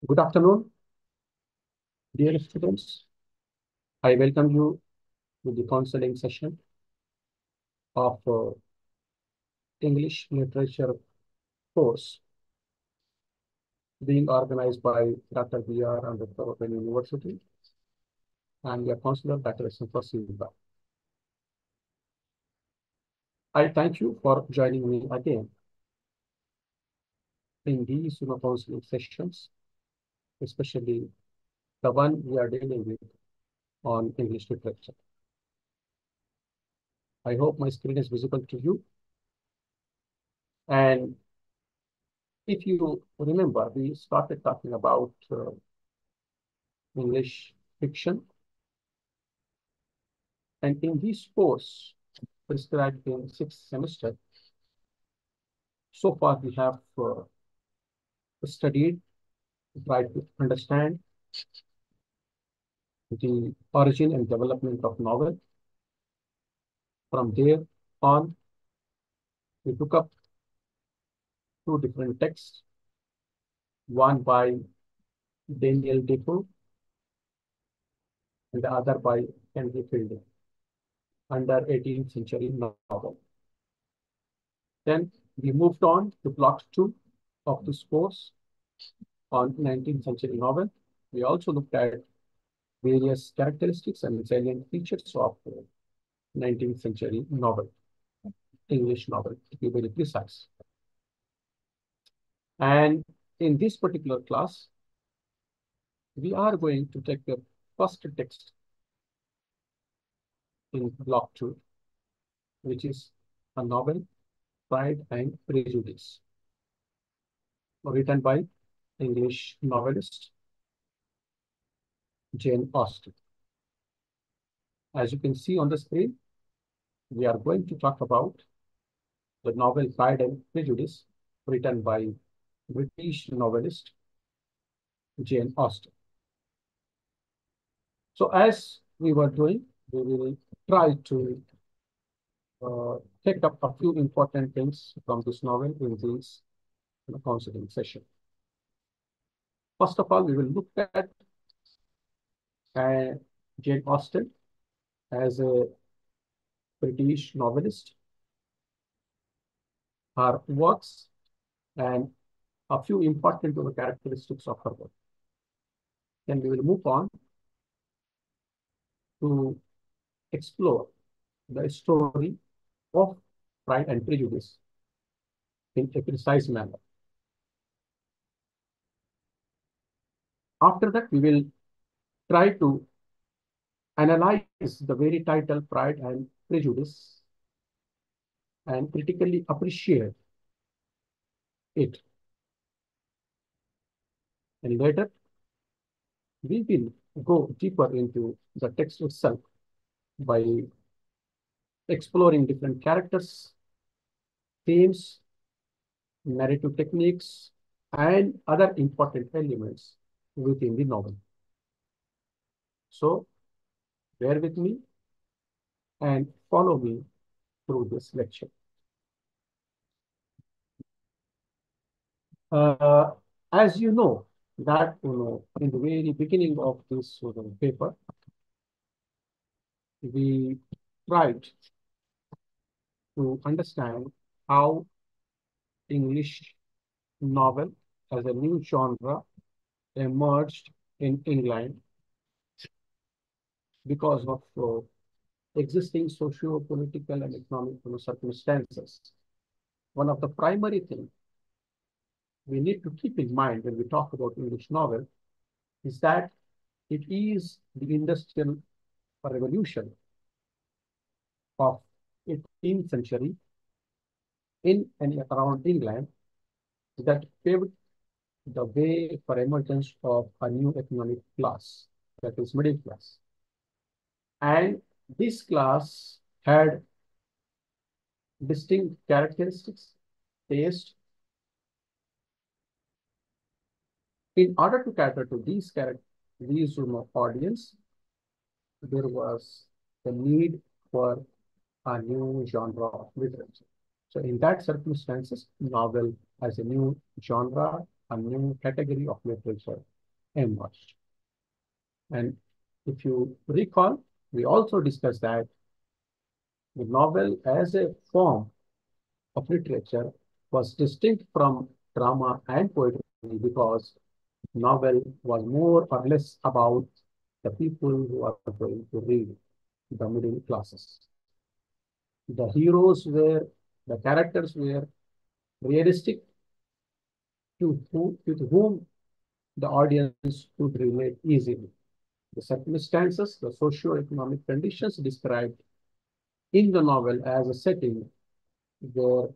Good afternoon, dear students. I welcome you to the counseling session of English literature course being organized by Dr. B.R. and Dr. Open University and your counselor, Dr. Santosh Silva. I thank you for joining me again in these counseling sessions, especially the one we are dealing with on English literature. I hope my screen is visible to you. And if you remember, we started talking about English fiction. And in this course, prescribed in sixth semester, so far we have studied, tried to understand the origin and development of novel. From there on, we took up two different texts, one by Daniel Defoe and the other by Henry Fielding, under 18th century novel. Then we moved on to block 2 of this course on 19th century novel. We also looked at various characteristics and salient features of 19th century novel, English novel, to be very precise. And in this particular class, we are going to take the first text in block 2, which is a novel, Pride and Prejudice, written by English novelist Jane Austen. As you can see on the screen, we are going to talk about the novel Pride and Prejudice, written by British novelist Jane Austen. So as we were doing, we will try to take up a few important things from this novel in this counseling session. First of all, we will look at Jane Austen as a British novelist, her works, and a few important characteristics of her work. Then we will move on to explore the story of Pride and Prejudice in a precise manner. After that, we will try to analyze the very title Pride and Prejudice and critically appreciate it. And later, we will go deeper into the text itself by exploring different characters, themes, narrative techniques, and other important elements within the novel. So, bear with me and follow me through this lecture. Uh, as you know, that in the very beginning of this paper, we tried to understand how English novel as a new genre emerged in England because of existing socio-political and economic circumstances. One of the primary things we need to keep in mind when we talk about English novel is that it is the industrial revolution of 18th century in and around England that paved the way for emergence of a new economic class, that is middle class. And this class had distinct characteristics, taste. In order to cater to these audience, there was the need for a new genre of literature. So in that circumstances, novel as a new genre, a new category of literature emerged. And if you recall, we also discussed that the novel as a form of literature was distinct from drama and poetry because novel was more or less about the people who are going to read, the middle classes. The heroes were, the characters were realistic with whom the audience could relate easily. The circumstances, the socio-economic conditions described in the novel as a setting were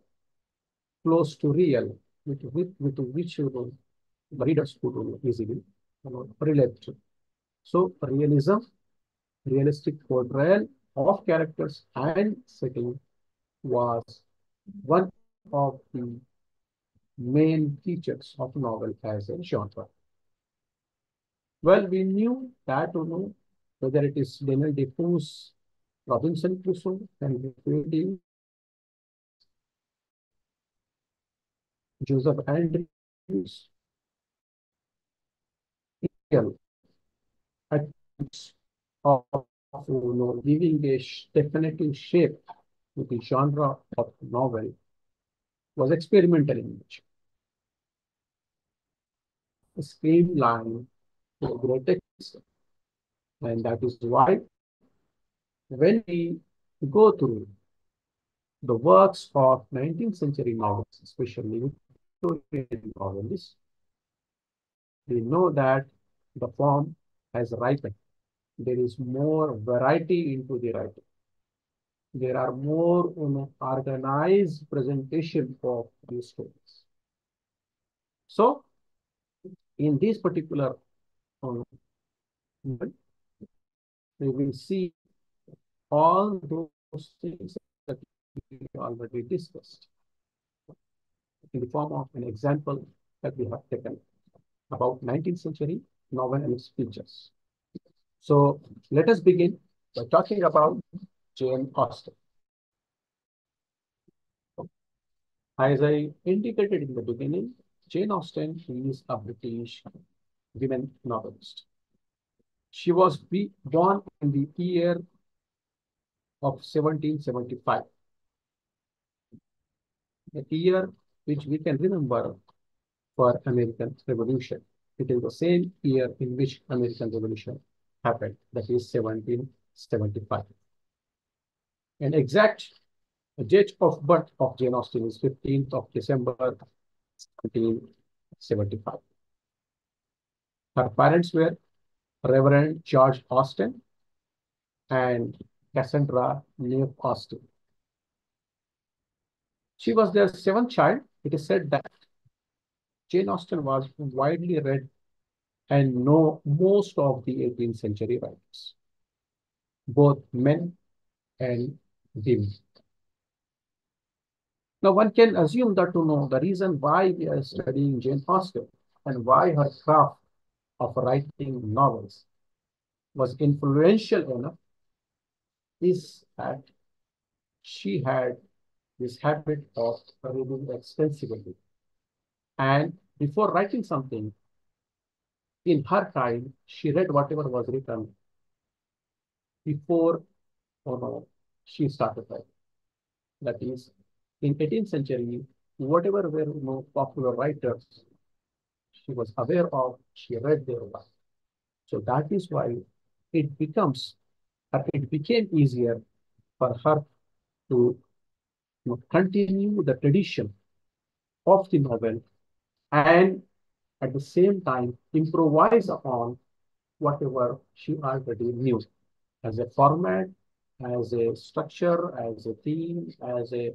close to real, with which the readers could easily relate to. So realism, realistic portrayal of characters and setting was one of the main features of novel as a genre. Well, we knew that, whether it is Daniel Defoe's Robinson Crusoe and Fielding's Joseph Andrews, real attempts of giving a definitive shape to the genre of novel was experimental in nature, streamlined to a great extent. And that is why when we go through the works of 19th century novels, especially Victorian novels, we know that the form has ripened. There is more variety into the writing. There are more organized presentation of these stories. So, in this particular um, we will see all those things that we already discussed in the form of an example that we have taken about 19th century novel and its features. So let us begin by talking about Jane Austen. As I indicated in the beginning, Jane Austen is a British women novelist. She was born in the year of 1775, the year which we can remember for American Revolution. It is the same year in which American Revolution happened, that is 1775. An exact date of birth of Jane Austen is 15th of December 1775. Her parents were Reverend George Austen and Cassandra Neve Austen. She was their seventh child. It is said that Jane Austen was widely read and know most of the 18th century writers, both men and women. Now, one can assume that to know the reason why we are studying Jane Austen and why her craft of writing novels was influential enough is that she had this habit of reading extensively. And before writing something, in her time, she read whatever was written before she started writing. That is, in 18th century, whatever were popular writers, she was aware of, she read their work. So that is why it it became easier for her to continue the tradition of the novel and at the same time improvise upon whatever she already knew as a format, as a structure, as a theme, as a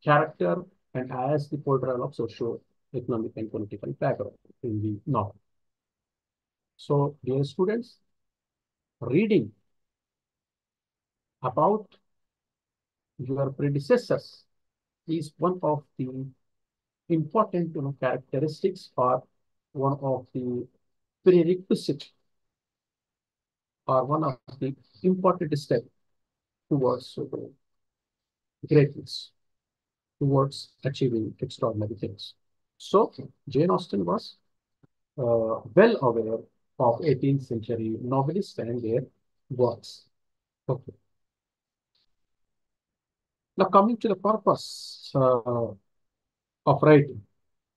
character, and as the portrayal of socio-economic and political background in the novel. So, dear students, reading about your predecessors is one of the important characteristics or one of the prerequisites or one of the important steps towards greatness, towards achieving extraordinary things. So Jane Austen was well aware of 18th century novelists and their works. Okay. Now coming to the purpose of writing.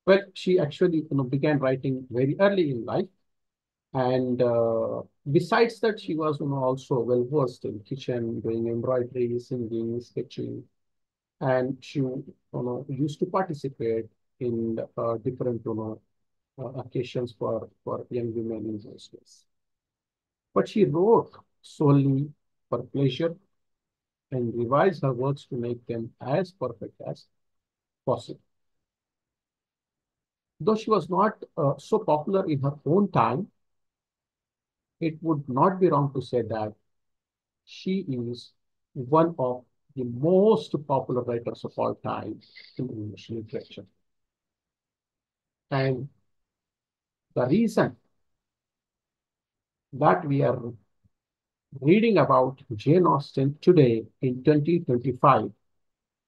Well, she actually began writing very early in life. And besides that, she was also well versed in kitchen, doing embroidery, singing, sketching, and she used to participate in different occasions for young women in those days. But she wrote solely for pleasure and revised her works to make them as perfect as possible. Though she was not so popular in her own time, it would not be wrong to say that she is one of the most popular writers of all time in English literature. And the reason that we are reading about Jane Austen today in 2025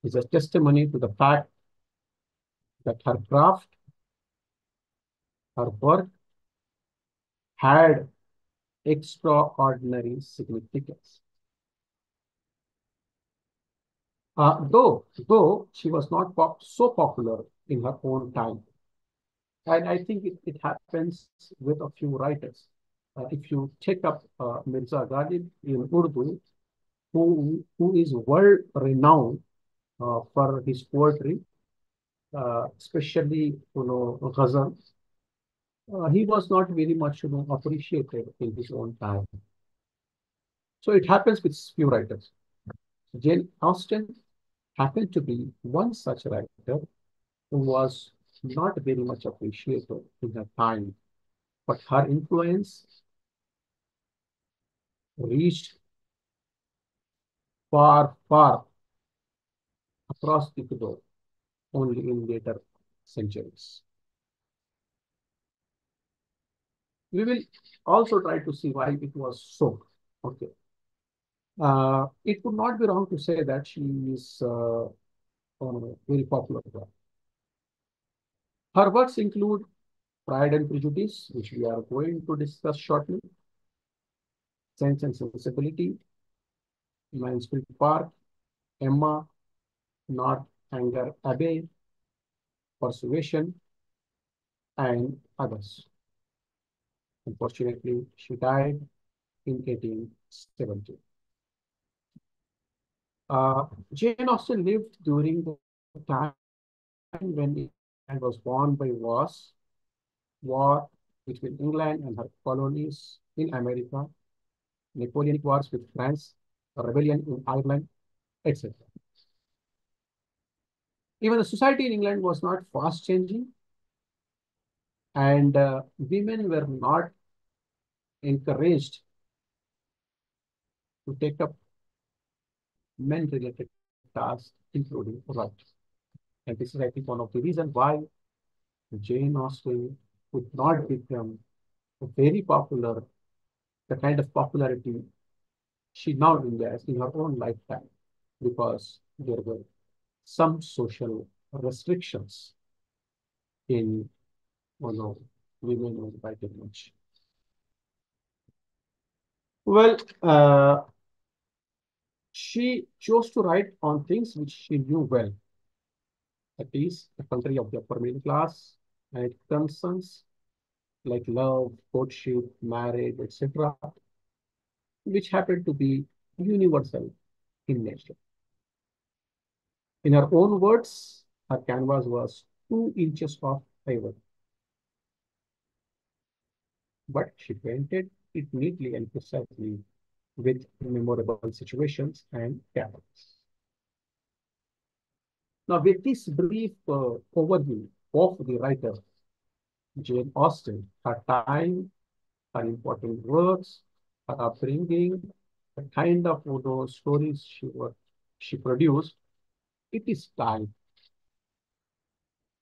is a testimony to the fact that her craft, her work had extraordinary significance. Though she was not so popular in her own time, and I think it happens with a few writers. If you take up Mirza Ghalib in Urdu, who is world renowned for his poetry, especially ghazal, he was not very much appreciated in his own time. So it happens with few writers. Jane Austen happened to be one such writer who was not very much appreciated in her time, but her influence reached far, far across the globe only in later centuries. We will also try to see why it was so. Okay. It would not be wrong to say that she is very popular. Her works include Pride and Prejudice, which we are going to discuss shortly, Sense and Sensibility, Mansfield Park, Emma, Northanger Abbey, Persuasion, and others. Unfortunately, she died in 1870. Jane Austen lived during the time when England was won by war between England and her colonies in America, Napoleonic Wars with France, a rebellion in Ireland, etc. Even the society in England was not fast changing, and women were not encouraged to take up men-related tasks, including writing. And this is, I think, one of the reasons why Jane Austen would not become very popular, the kind of popularity she now enjoys in her own lifetime, because there were some social restrictions in women on writing much. Well, she chose to write on things which she knew well, that is, the country of the upper middle class, and it concerns like love, courtship, marriage, etc., which happened to be universal in nature. In her own words, her canvas was 2 inches of ivory, but she painted it neatly and precisely with memorable situations and characters. Now, with this brief overview of the writer Jane Austen, her time, her important works, her upbringing, the kind of stories she produced, it is time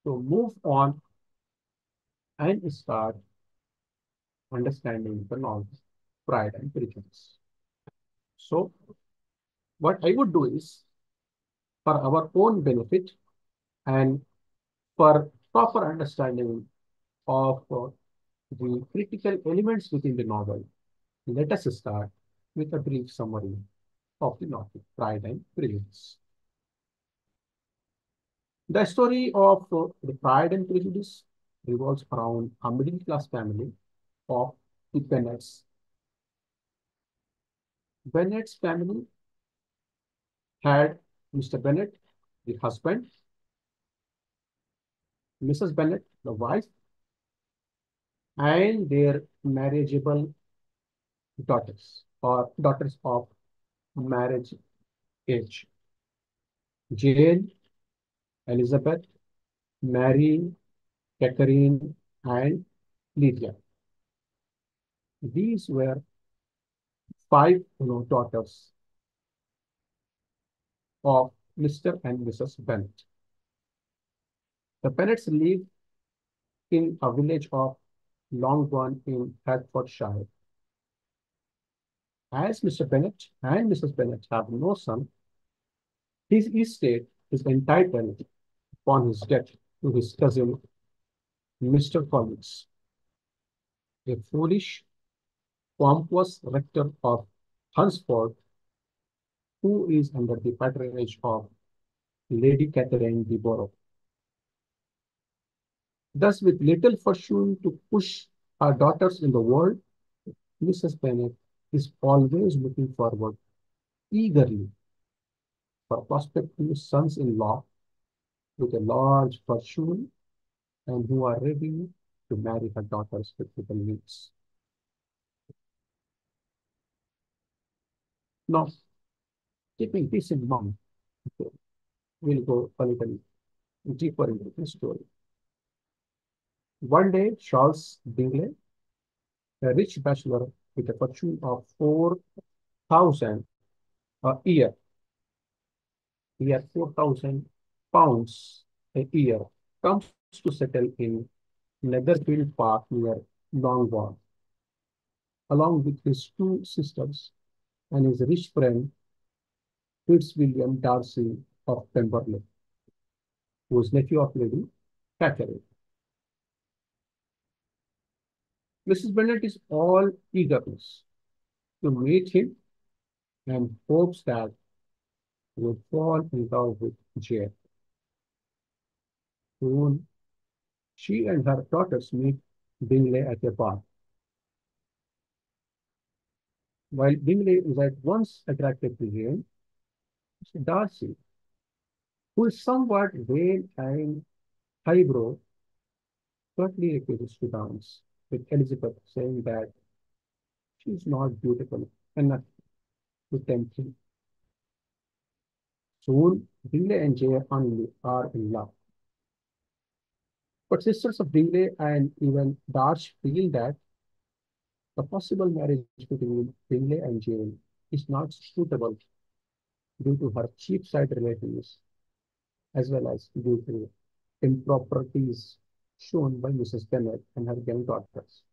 to move on and start understanding the novel Pride and Prejudice. So, what I would do is, for our own benefit and for proper understanding of the critical elements within the novel. Let us start with a brief summary of the novel, Pride and Prejudice. The story of the Pride and Prejudice revolves around a middle class family of the Bennets. Bennet's family had Mr. Bennet, the husband, Mrs. Bennet, the wife, and their marriageable daughters or daughters of marriage age. Jane, Elizabeth, Mary, Catherine, and Lydia. These were five daughters of Mr. and Mrs. Bennet. The Bennets lived in a village of Longbourn in Hertfordshire. As Mr. Bennet and Mrs. Bennet have no son, his estate is entitled upon his death to his cousin, Mr. Collins, a foolish, pompous rector of Hunsford, who is under the patronage of Lady Catherine de Borough. Thus, with little fortune to push her daughters in the world, Mrs. Bennet is always looking forward eagerly for prospective sons-in-law with a large fortune and who are ready to marry her daughters with little means. Now, keeping this in mind, we'll go a little deeper into the story. One day, Charles Bingley, a rich bachelor with a fortune of 4,000 a year 4,000 pounds a year, comes to settle in Netherfield Park near Longbourn, along with his two sisters and his rich friend Fitzwilliam Darcy of Pemberley, who is nephew of Lady Catherine. Mrs. Bennet is all eagerness to meet him and hopes that he will fall in love with Jane. Soon, she and her daughters meet Bingley at a bar. While Bingley is at once attracted to Jane, Darcy, who is somewhat vain and highbrow, shortly refuses to dance, with Elizabeth saying that she is not beautiful enough to tempt him. Soon, Bingley and Jane are in love. But sisters of Bingley and even Darcy feel that the possible marriage between Bingley and Jane is not suitable due to her cheap-side relatives as well as due to improprieties shown by Mrs. Bennet and her young daughters.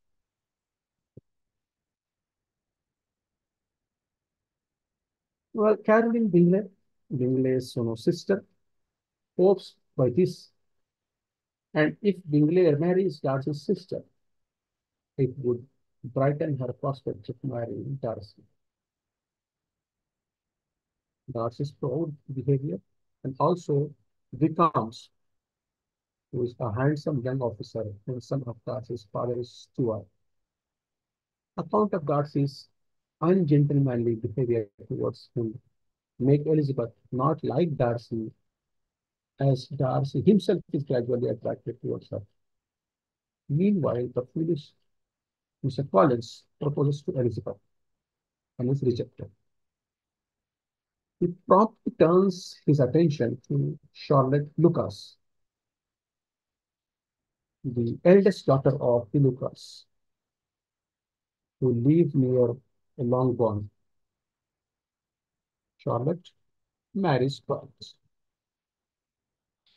Well, Caroline Bingley, Bingley's sister, hopes by this, and if Bingley marries Darcy's sister, it would brighten her prospects of marrying Darcy. Darcy's proud behavior and also becomes who is a handsome young officer and son of Darcy's father is Stuart. Account of Darcy's ungentlemanly behavior towards him make Elizabeth not like Darcy as Darcy himself is gradually attracted towards her. Meanwhile, the foolish Mr. Collins proposes to Elizabeth and is rejected. He promptly turns his attention to Charlotte Lucas, the eldest daughter of the Lucas, who live near Longbourn. Charlotte marries Collins.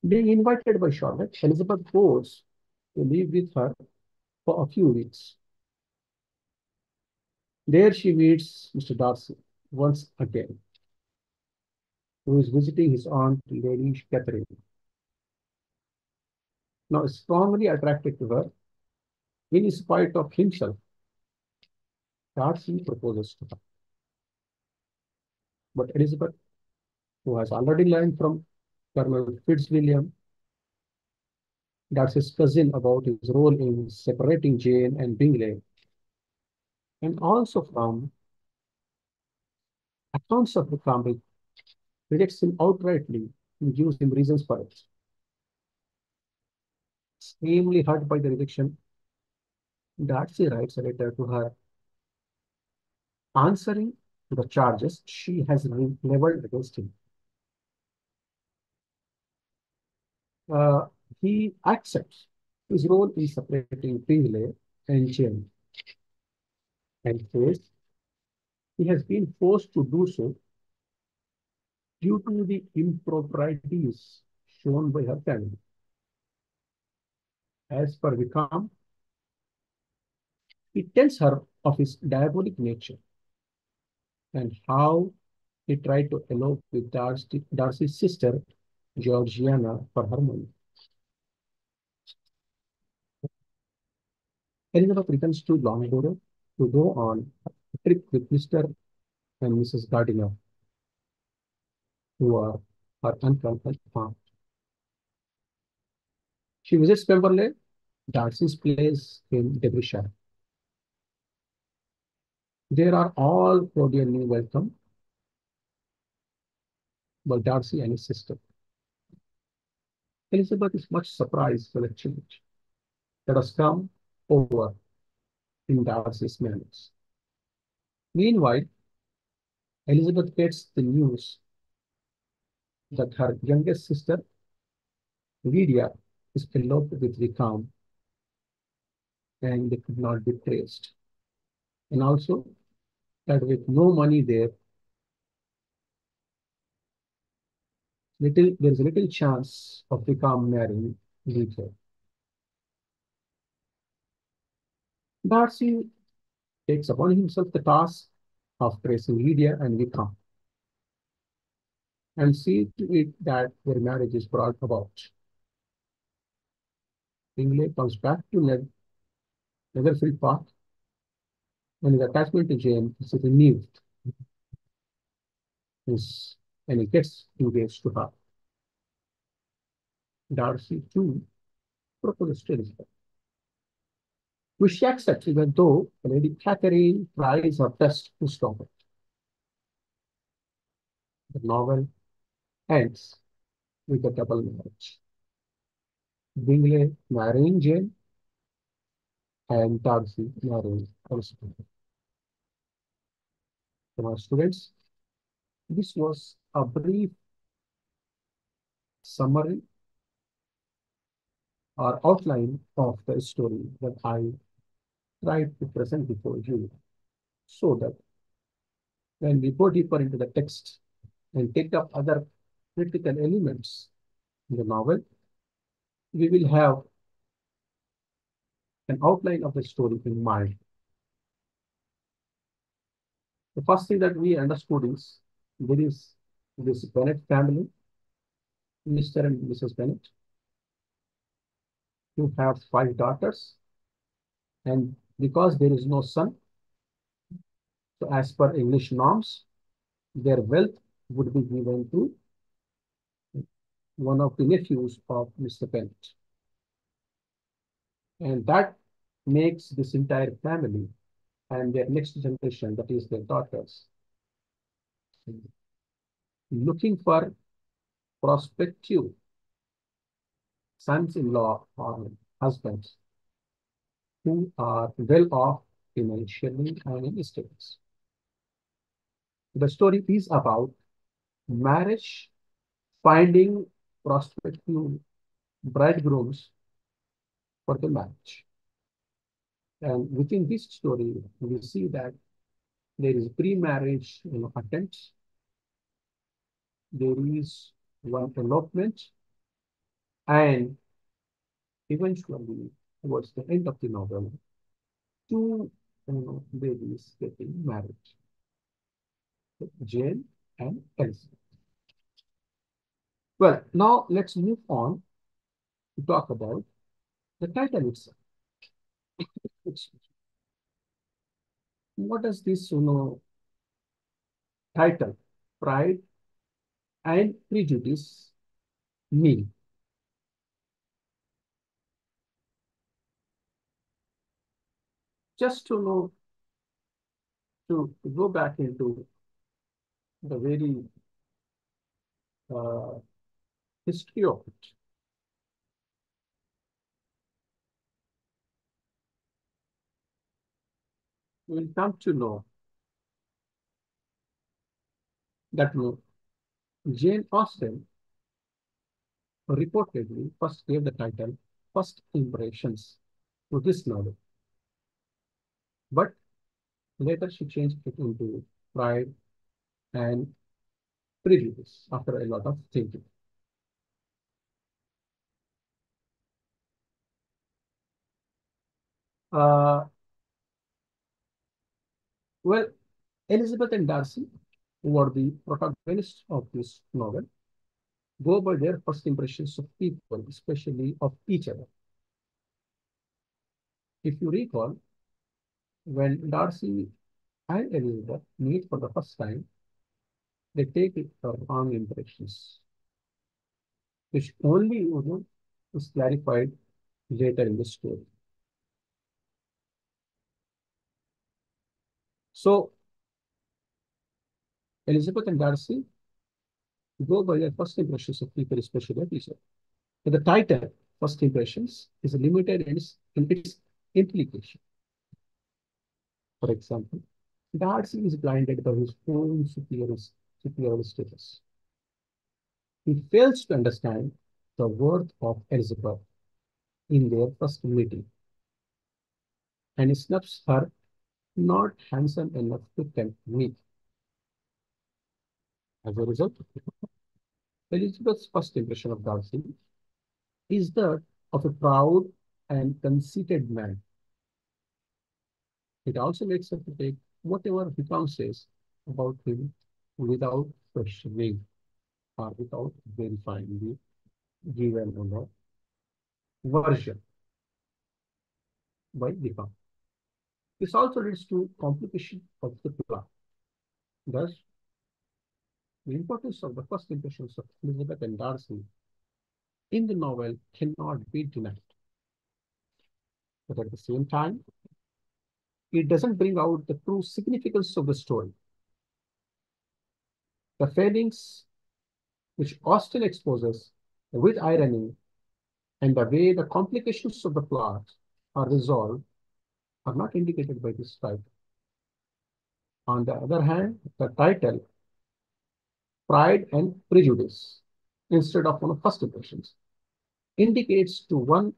Being invited by Charlotte, Elizabeth goes to live with her for a few weeks. There she meets Mr. Darcy once again, who is visiting his aunt, Lady Catherine. Now, strongly attracted to her, In spite of himself, Darcy proposes to her. But Elizabeth, who has already learned from Colonel Fitzwilliam, Darcy's cousin, about his role in separating Jane and Bingley, and also from accounts of the family, rejects him outrightly and gives him reasons for it. Extremely hurt by the rejection, Darcy writes a letter to her answering the charges she has leveled against him. Uh, he accepts his role in separating Bingley and Jane and says he has been forced to do so due to the improprieties shown by her family. As per Wickham, he tells her of his diabolic nature and how he tried to elope with Darcy's sister, Georgiana, for her money. Elizabeth returns to Longborough to go on a trip with Mr. and Mrs. Gardiner, who are her uncle and aunt. She visits Pemberley, Darcy's place in Derbyshire. They are all cordially welcomed by Darcy and his sister. Elizabeth is much surprised by the change that has come over in Darcy's manners. Meanwhile, Elizabeth gets the news that her youngest sister, Lydia, is eloped with Wickham and they could not be traced. And also that with no money there, there is a little chance of Wickham marrying Lydia. Darcy takes upon himself the task of tracing Lydia and Wickham and see to it that their marriage is brought about. Bingley comes back to Netherfield Park and his attachment to Jane is renewed and he gets engaged to her. Darcy, too, proposes to Elizabeth, which she accepts even though Lady Catherine tries her best to stop it. The novel ends with a double marriage. Bingley marrying Jane and Darcy marrying Elizabeth. To my students, this was a brief summary or outline of the story that I tried to present before you so that when we go deeper into the text and take up other critical elements in the novel, we will have an outline of the story in mind. The first thing that we understood is there is this Bennet family, Mr. and Mrs. Bennet, who have 5 daughters, and because there is no son, so as per English norms, their wealth would be given to one of the nephews of Mr. Bennet. And that makes this entire family and their next generation, that is their daughters, looking for prospective sons-in-law or husbands who are well off financially and in estates. The story is about marriage, finding prospective bridegrooms for the marriage. And within this story, we see that there is pre-marriage attempts, there is one elopement, and eventually, towards the end of the novel, two babies getting married, Jane and Elizabeth. Well, now let's move on to talk about the title itself. What does this, title, Pride and Prejudice, mean? Just to know, to go back into the very uh, history of it, we will come to know that Jane Austen reportedly first gave the title First Impressions to this novel, but later she changed it into Pride and Prejudice after a lot of thinking. Uh, well, Elizabeth and Darcy, who are the protagonists of this novel, go by their first impressions of people, especially of each other. If you recall, when Darcy and Elizabeth meet for the first time, they take it for wrong impressions, which only is clarified later in the story. So Elizabeth and Darcy go by their first impressions of people, especially of each other. But the title, First Impressions, is limited in its implication. For example, Darcy is blinded by his own superior status. He fails to understand the worth of Elizabeth in their first meeting, and he snubs her not handsome enough to tempt me. As a result, Elizabeth's first impression of Darcy is that of a proud and conceited man. It also makes her to take whatever Hikam says about him without questioning or without verifying the given version by Hikam. This also leads to complication of the plot. Thus, the importance of the first impressions of Elizabeth and Darcy in the novel cannot be denied. But at the same time, it doesn't bring out the true significance of the story. The failings which Austen exposes with irony and the way the complications of the plot are resolved are not indicated by this title. On the other hand, the title, Pride and Prejudice, instead of first impressions, indicates to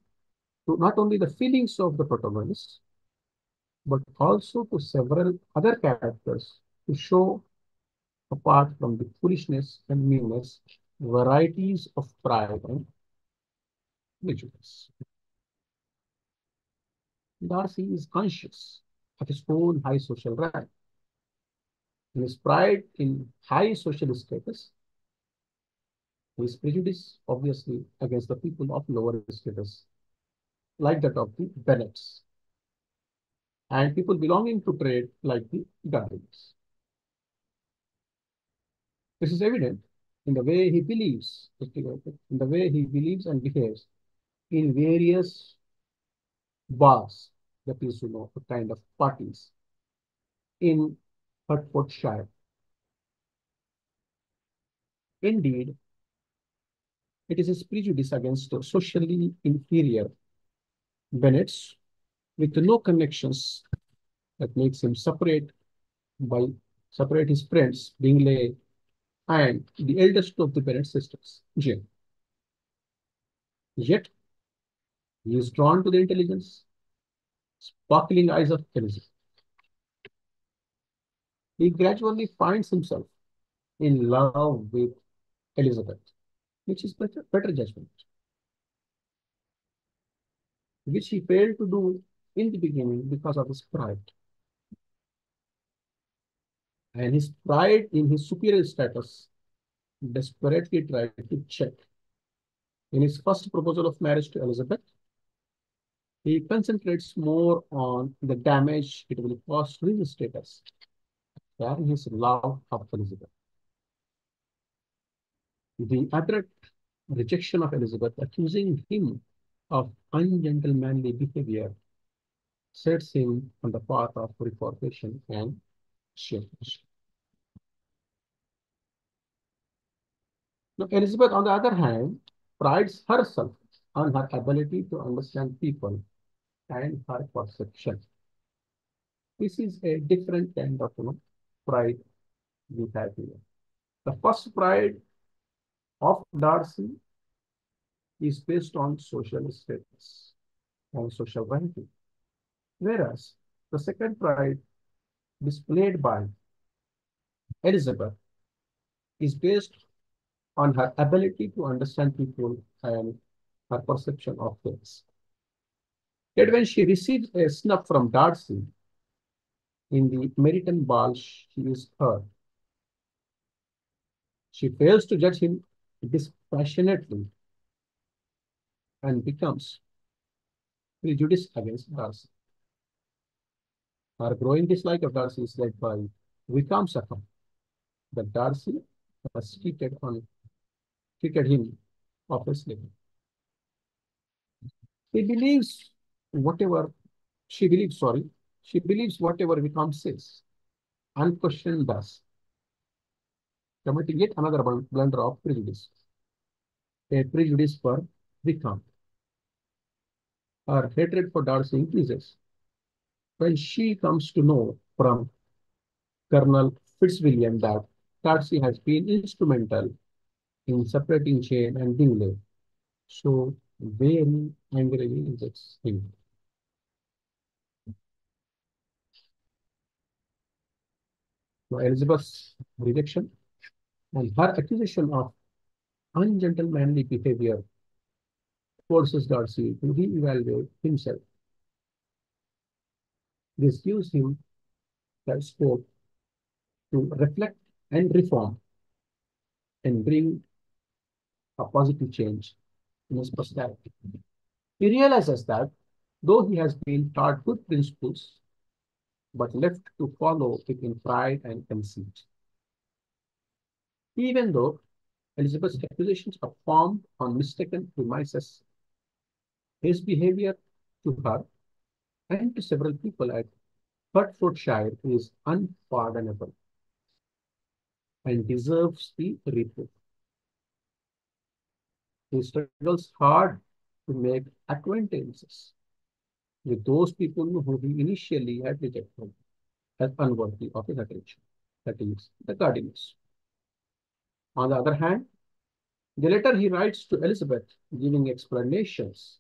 not only the feelings of the protagonist, but also to several other characters to show, apart from the foolishness and meanness, varieties of pride and prejudice. Darcy is conscious of his own high social rank. In his pride in high social status, his prejudice, obviously, against the people of lower status, like that of the Bennets, and people belonging to trade, like the Dudleys. This is evident in the way he believes, in the way he believes and behaves in various bars, that is, a kind of parties in Hertfordshire. Indeed, it is his prejudice against the socially inferior Bennets with no connections that makes him by separate his friends, Bingley and the eldest of the Bennet sisters, Jane. Yet he is drawn to the intelligence, sparkling eyes of Elizabeth. He gradually finds himself in love with Elizabeth, which is better judgment, which he failed to do in the beginning because of his pride. And his pride in his superior status desperately tried to check. In his first proposal of marriage to Elizabeth, He concentrates more on the damage it will cause to his status than his love of Elizabeth. The abrupt rejection of Elizabeth, accusing him of ungentlemanly behavior, sets him on the path of reformation and change. Now, Elizabeth, on the other hand, prides herself on her ability to understand people and her perception. This is a different kind of pride we have here. The first pride of Darcy is based on social status and social ranking, whereas the second pride displayed by Elizabeth is based on her ability to understand people and her perception of things. Yet when she receives a snub from Darcy in the Meryton ball, she is hurt. She fails to judge him dispassionately and becomes prejudiced against Darcy. Her growing dislike of Darcy is led by Wickham's account that Darcy has treated him offensively. He believes whatever she believes whatever Wickham says, unquestioned does, committing yet another blunder of prejudice, a prejudice for Wickham. Her hatred for Darcy increases when she comes to know from Colonel Fitzwilliam that Darcy has been instrumental in separating Jane and Bingley. So very angrily rejects him. Now, Elizabeth's rejection and her accusation of ungentlemanly behavior forces Darcy to reevaluate himself. This gives him the scope to reflect and reform and bring a positive change in his personality. He realizes that though he has been taught good principles, but left to follow it in pride and conceit. Even though Elizabeth's accusations are formed on mistaken premises, his behavior to her and to several people at Hertfordshire is unpardonable and deserves the reproof. He struggles hard to make acquaintances with those people who he initially had rejected as unworthy of his attention, that is, the Cardinals. On the other hand, the letter he writes to Elizabeth, giving explanations,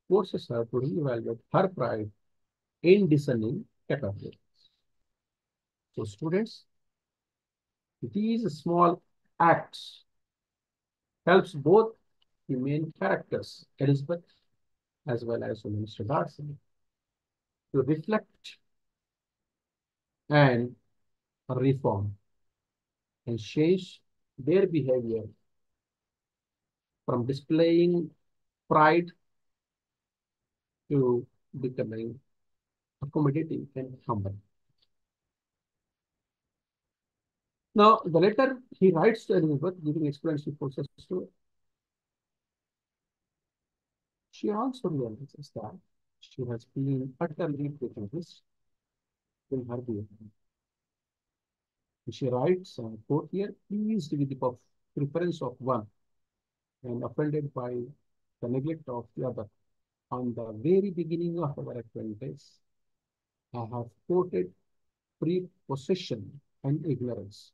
forces her to reevaluate her pride in discerning capabilities. So, students, these small acts helps both the main characters, Elizabeth as well as Mr. Darcy, to reflect and reform and change their behavior from displaying pride to becoming accommodating and humble. Now, the letter he writes to Elizabeth, giving explanation process to, she also realizes that she has been utterly prejudiced in her behavior. She writes, quote here, pleased with the preference of one and offended by the neglect of the other. On the very beginning of our acquaintance, I have quoted prepossession and ignorance.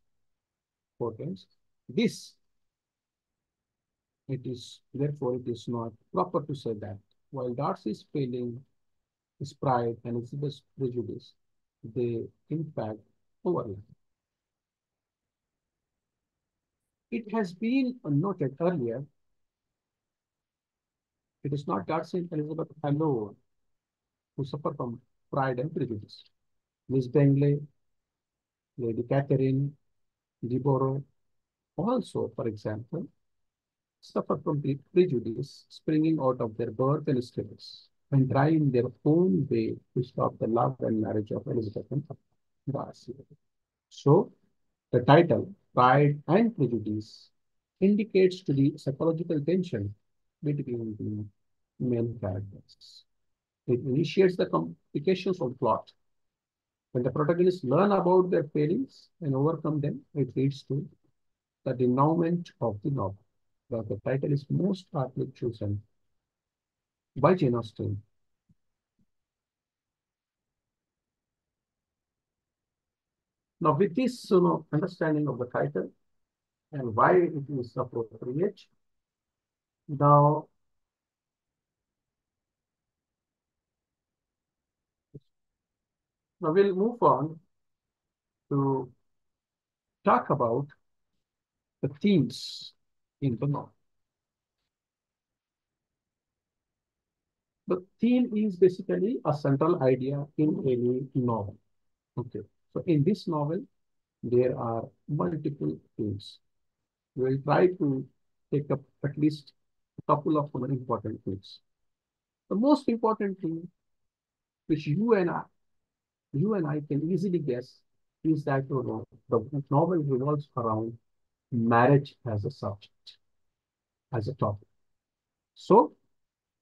Quotes. This, therefore, it is not proper to say that while Darcy's failing his pride and Elizabeth's prejudice, they in fact overlap. It has been noted earlier, it is not Darcy and Elizabeth alone who suffer from pride and prejudice. Miss Bingley, Lady Catherine, Deborah also, for example, suffer from the prejudice springing out of their birth and status. and try in their own way to stop the love and marriage of Elizabeth and Darcy. So, the title, Pride and Prejudice, indicates to the psychological tension between the main characters. It initiates the complications of plot. When the protagonists learn about their failings and overcome them, it leads to the denouement of the novel. The title is most aptly chosen by Jane Austen. Now, with this understanding of the title and why it is appropriate, now, now we'll move on to talk about the themes in the novel. The theme is basically a central idea in any novel. Okay. So in this novel, there are multiple themes. We will try to take up at least a couple of important themes. The most important thing which you and I can easily guess is that the novel revolves around marriage as a subject, as a topic. So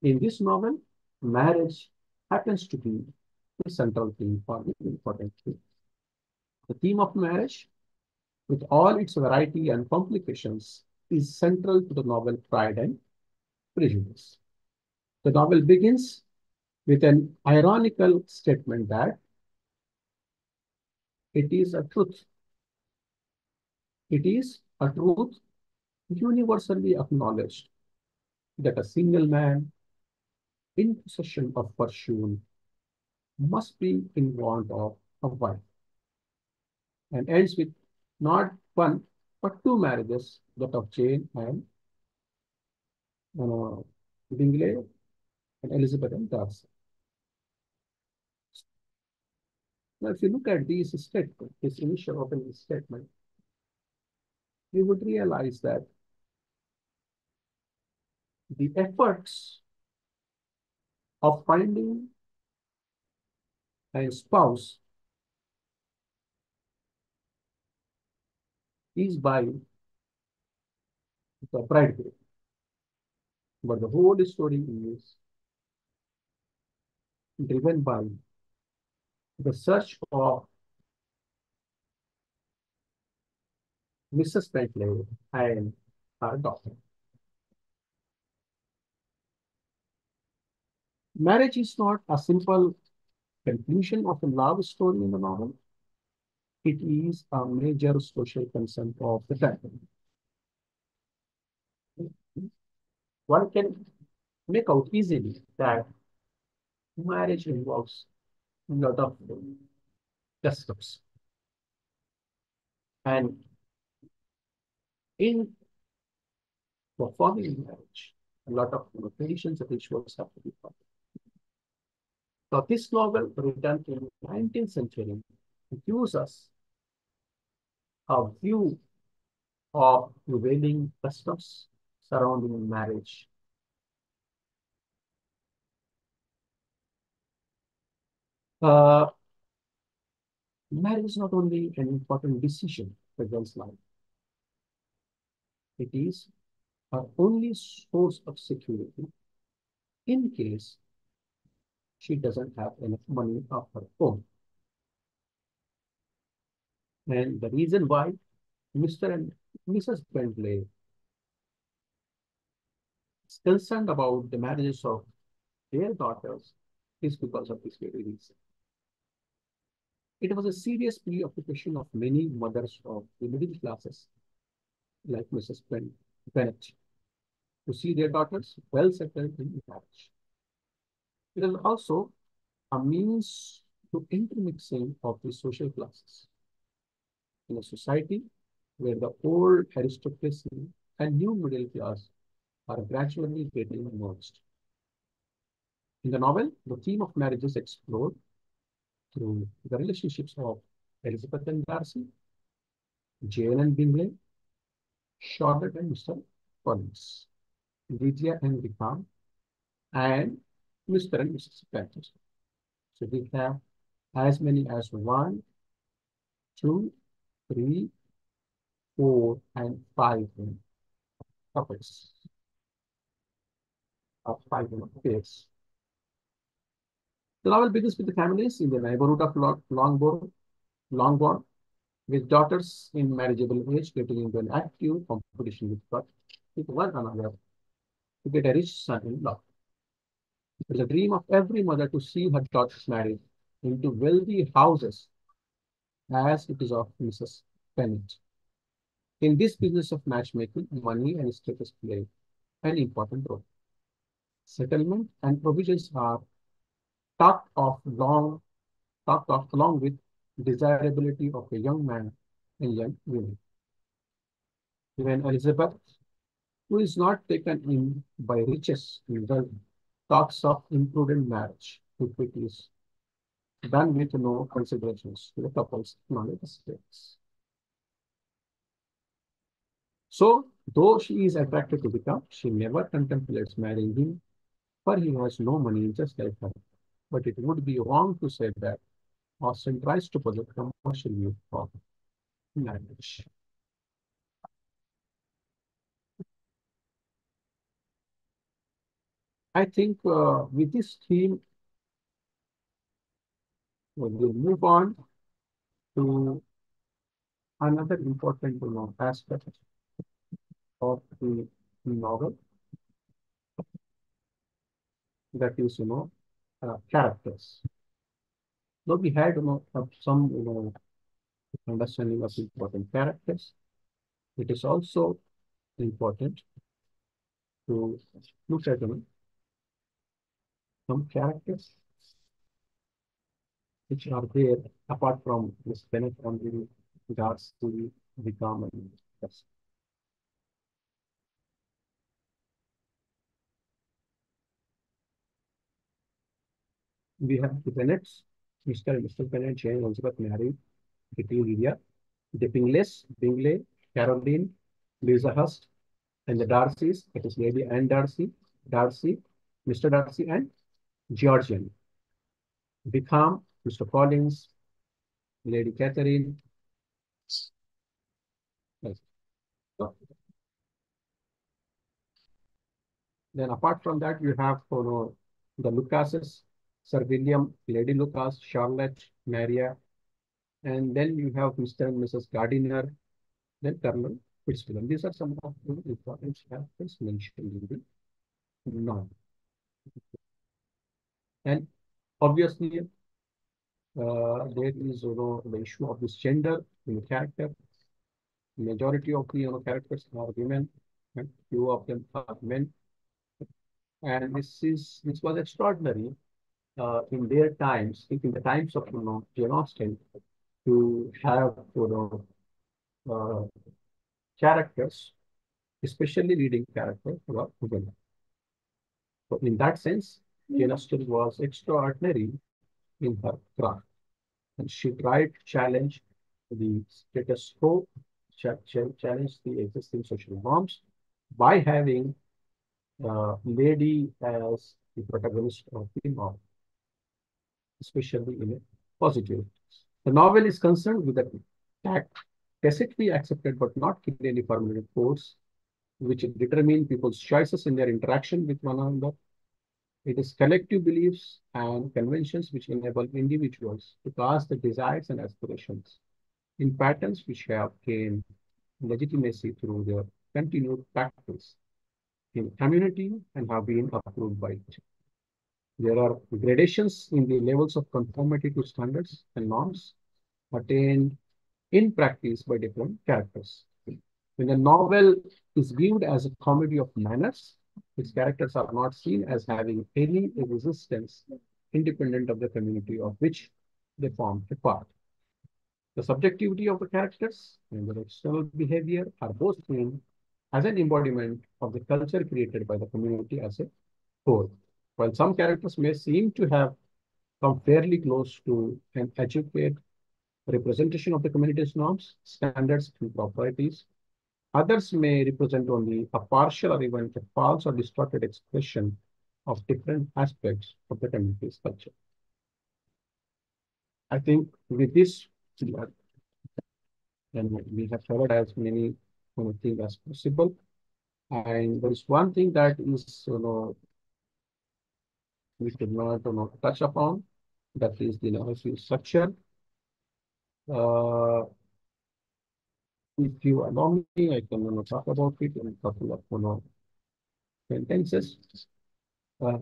in this novel, marriage happens to be the central theme for the important theme. The theme of marriage, with all its variety and complications, is central to the novel Pride and Prejudice. The novel begins with an ironical statement that it is a truth. It is a truth universally acknowledged that a single man in possession of fortune must be in want of a wife, and ends with not one but two marriages, that of Jane and uh, Bingley and Elizabeth and Darcy. Now, if you look at these statements, this initial opening statement, you would realize that the efforts of finding a spouse is by the bridegroom, but the whole story is driven by the search of Mrs. Bentley and her daughter. Marriage is not a simple conclusion of a love story in the novel. It is a major social concern of the time. One can make out easily that marriage involves a lot of customs. And in performing marriage, a lot of traditions and rituals have to be followed. So this novel, written in 19th century, gives us a view of prevailing customs surrounding marriage. Uh, Marriage is not only an important decision for one's life, it is our only source of security in case she doesn't have enough money of her own. And the reason why Mr. and Mrs. Bentley is concerned about the marriages of their daughters is because of this very reason. It was a serious preoccupation of many mothers of the middle classes, like Mrs. Bennet, to see their daughters well settled in marriage. It is also a means to intermixing of the social classes in a society where the old aristocracy and new middle class are gradually getting merged. In the novel, the theme of marriage is explored through the relationships of Elizabeth and Darcy, Jane and Bingley, Charlotte and Mr. Collins, Lydia and Wickham, and Mr. and Mrs. Panthers. So we have as many as one, two, three, four, and five couples of five pairs. The novel begins with the families in the neighborhood of Longbourn, with daughters in marriageable age getting into an active competition with one another to get a rich son-in-law. It is a dream of every mother to see her daughters married into wealthy houses, as it is of Mrs. Bennet. In this business of matchmaking, money and status play an important role. Settlement and provisions are talked of long talked of along with desirability of a young man and young women. Even Elizabeth, who is not taken in by riches and wealth, talks of imprudent marriage if it is done with no considerations to the couple's economic status. So, though she is attracted to Vika, she never contemplates marrying him, for he has no money just like her. But it would be wrong to say that Austen tries to project commercial view of marriage. I think with this theme, we'll move on to another important aspect of the novel, that is, characters. Though we had, some, understanding of important characters, it is also important to look at, some characters which are there apart from this Bennett and the Darcy, the Garment. Yes. We have the Bennets, Mr. and Mr. Bennett, Jane Elizabeth married, Kitty Lydia, the Bingley, Caroline, Lisa Hurst, and the Darcys, that is Lady Anne Darcy, Mr. Darcy, and Georgian. Become Mr. Collins, Lady Catherine. Yes. So, then apart from that, you have the Lucases, Sir William, Lady Lucas, Charlotte, Maria, and then you have Mr. and Mrs. Gardiner, then Colonel Fitzwilliam. These are some of the important characters mentioned in the novel. And obviously, there is the issue of this gender in the character. Majority of the characters are women, and few of them are men. And this was extraordinary in their times, in the times of Jane Austen, to have uh, characters, especially leading characters, who are women. So in that sense, Jane Austen was extraordinary in her craft, and she tried to challenge the status quo, challenge the existing social norms by having lady as the protagonist of the novel, especially in a positive. The novel is concerned with the tact, tacitly accepted but not clearly formulated codes, which determine people's choices in their interaction with one another. It is collective beliefs and conventions which enable individuals to cast their desires and aspirations in patterns which have gained legitimacy through their continued practice in community and have been approved by it. There are gradations in the levels of conformity to standards and norms attained in practice by different characters. When a novel is viewed as a comedy of manners, its characters are not seen as having any resistance independent of the community of which they form a part. The subjectivity of the characters and their external behavior are both seen as an embodiment of the culture created by the community as a whole. While some characters may seem to have come fairly close to an adequate representation of the community's norms, standards, and proprieties, others may represent only a partial or even a false or distorted expression of different aspects of the community's culture. I think with this, and we have covered as many things as possible. And there is one thing that is, we should not touch upon, that is the narrative structure. Uh, if you allow me, I can talk about it in a couple of sentences. Uh,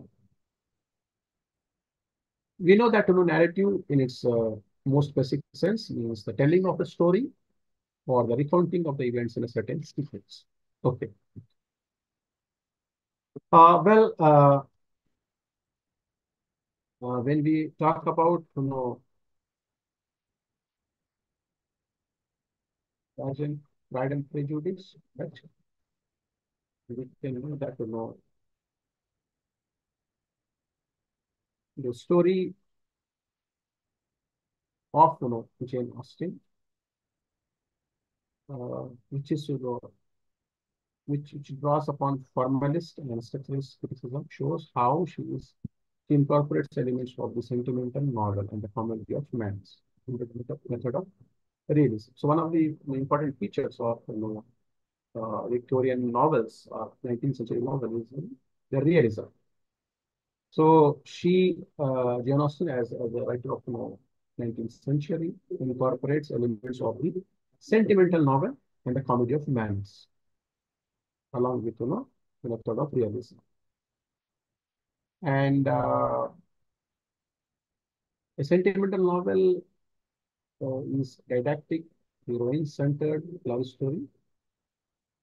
we know that narrative in its most basic sense means the telling of the story or the recounting of the events in a certain sequence. Okay. Well, when we talk about Pride and Prejudice, right? We can know that the story of Jane Austen, which is which draws upon formalist and structuralist criticism, shows how she incorporates elements of the sentimental novel and the comedy of romance in the method of realism. So one of the important features of Victorian novels, 19th century novels, is the realism. So Jane Austen, as a writer of 19th century, incorporates elements of the sentimental novel and the comedy of romance, along with the method of realism. And a sentimental novel is didactic, heroine-centered love story,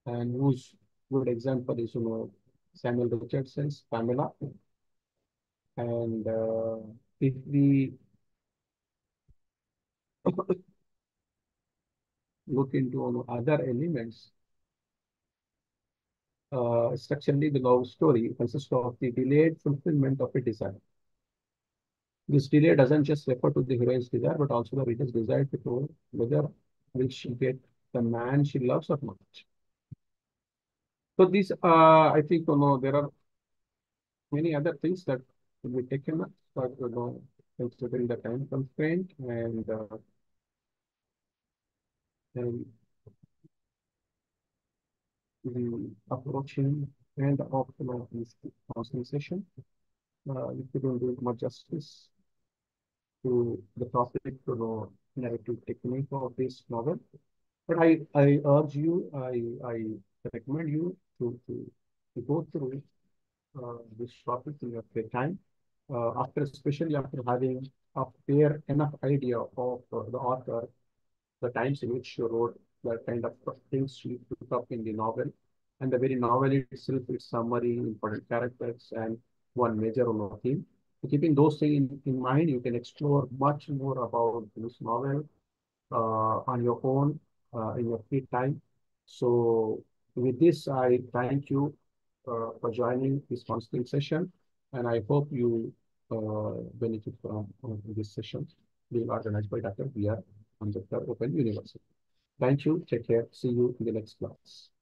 and whose good example is Samuel Richardson's Pamela. And if we look into other elements, structurally the love story consists of the delayed fulfillment of a desire. This delay doesn't just refer to the heroine's desire, but also the reader's desire to know whether will she get the man she loves or not. So these, I think, there are many other things that will be taken up, but considering the time constraint and the approaching and of this counseling session, if you don't do much justice to the topic, narrative technique of this novel. But I urge you, I recommend you to go through this topic in your free time, especially after having a fair enough idea of the author, the times in which she wrote, the kind of things she took up in the novel, and the very novel itself, its summary, important characters, and one major theme. So keeping those things in mind, you can explore much more about this novel on your own in your free time. So with this, I thank you for joining this counseling session, and I hope you benefit from this session being organized by Dr. B.R. Ambedkar Open University. Thank you. Take care. See you in the next class.